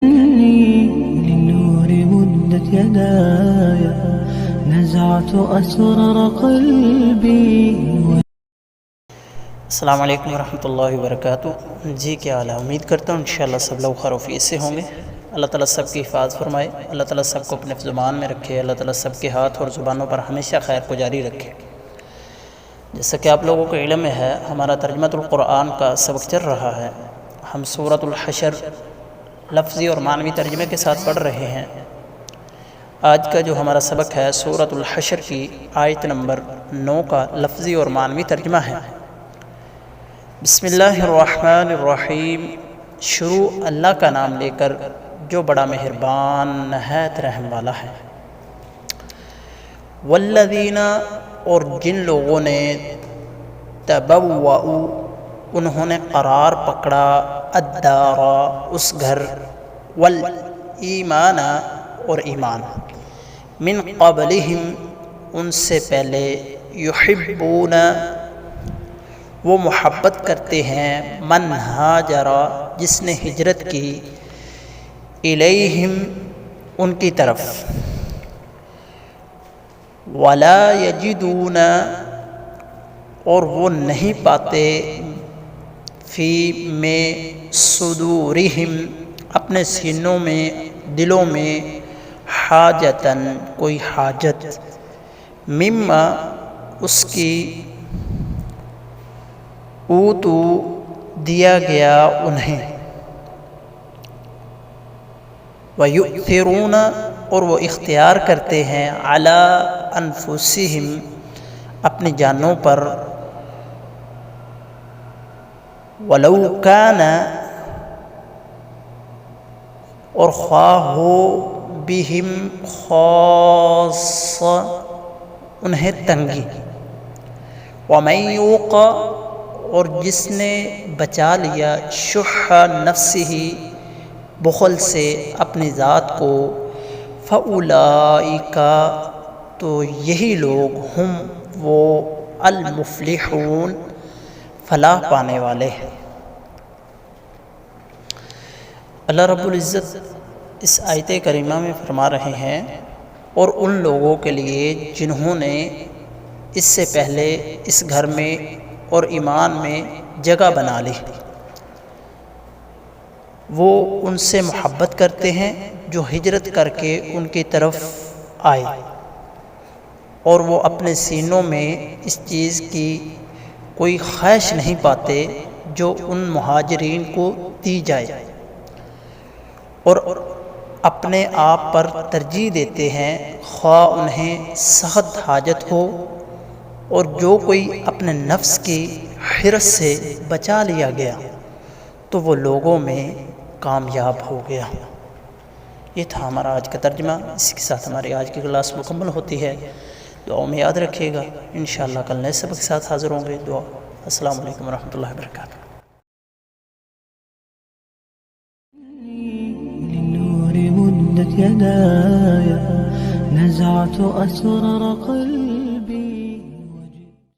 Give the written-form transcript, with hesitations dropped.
للنور مدت يداي نزعت أسرار قلبي. السلام علیکم ورحمۃ اللہ وبرکاتہ. جی کیا حال ہے؟ امید کرتا ہوں انشاءاللہ سب لوگ خیر و عافیت سے ہوں گے. اللہ تعالیٰ سب کی حفاظت فرمائے. اللہ تعالیٰ سب کو اپنے زبان میں رکھے. اللہ تعالیٰ سب کے ہاتھ اور زبانوں پر ہمیشہ خیر کو جاری رکھے. جیسا کہ آپ لوگوں کو علم ہے، ہمارا ترجمۃ القرآن کا سبق چل رہا ہے. ہم سورۃ الحشر لفظی اور معنوی ترجمے کے ساتھ پڑھ رہے ہیں. آج کا جو ہمارا سبق ہے سورۃ الحشر کی آیت نمبر 9 کا لفظی اور معنوی ترجمہ ہے. بسم اللہ الرحمن الرحیم. شروع اللہ کا نام لے کر جو بڑا مہربان نہایت رحم والا ہے. والذین، اور جن لوگوں نے تبوؤ، انہوں نے قرار پکڑا، الدار، اس گھر، والایمان، اور ایمان، من قبلہم، ان سے پہلے، یحبون، وہ محبت کرتے ہیں، من ہاجر، جس نے ہجرت کی، الیہم، ان کی طرف، ولا یجدون، اور وہ نہیں پاتے، فی میں، صدورہم، اپنے سینوں میں، دلوں میں، حاجتاً، کوئی حاجت، مما، اس کی، اوتو، دیا گیا انہیں، وَيُؤْثِرُونَ، اور وہ اختیار کرتے ہیں، عَلَىٰ أَنفُسِهِمْ، اپنی جانوں پر، وَلَوْ كَانَ، اور خواہ ہو، بِهِمْ، خاص، انہیں تنگی، وَمَن يُوقَ، اور جس نے بچا لیا، شُحَّ نَفْسِهِ، بخل سے اپنی ذات کو، فَأُولَئِکَ، تو یہی لوگ، ہم، وہ، المفلحون، فلاح پانے والے ہیں. اللہ رب العزت اس آیت کریمہ میں فرما رہے ہیں، اور ان لوگوں کے لیے جنہوں نے اس سے پہلے اس گھر میں اور ایمان میں جگہ بنا لی، وہ ان سے محبت کرتے ہیں جو ہجرت کر کے ان کی طرف آئے، اور وہ اپنے سینوں میں اس چیز کی کوئی خواہش نہیں پاتے جو ان مہاجرین کو دی جائے، اور اپنے آپ پر ترجیح دیتے ہیں، خواہ انہیں سخت حاجت ہو، اور جو کوئی اپنے نفس کی حرص سے بچا لیا گیا تو وہ لوگوں میں کامیاب ہو گیا. یہ تھا ہمارا آج کا ترجمہ. اس کے ساتھ ہماری آج کی کلاس مکمل ہوتی ہے. دعاؤں میں یاد رکھیے گا. انشاءاللہ کل نئے سبق کے ساتھ حاضر ہوں گے. دعا. السلام علیکم ورحمۃ اللہ وبرکاتہ. للنور مدت يداي نزعت أسرار قلبي.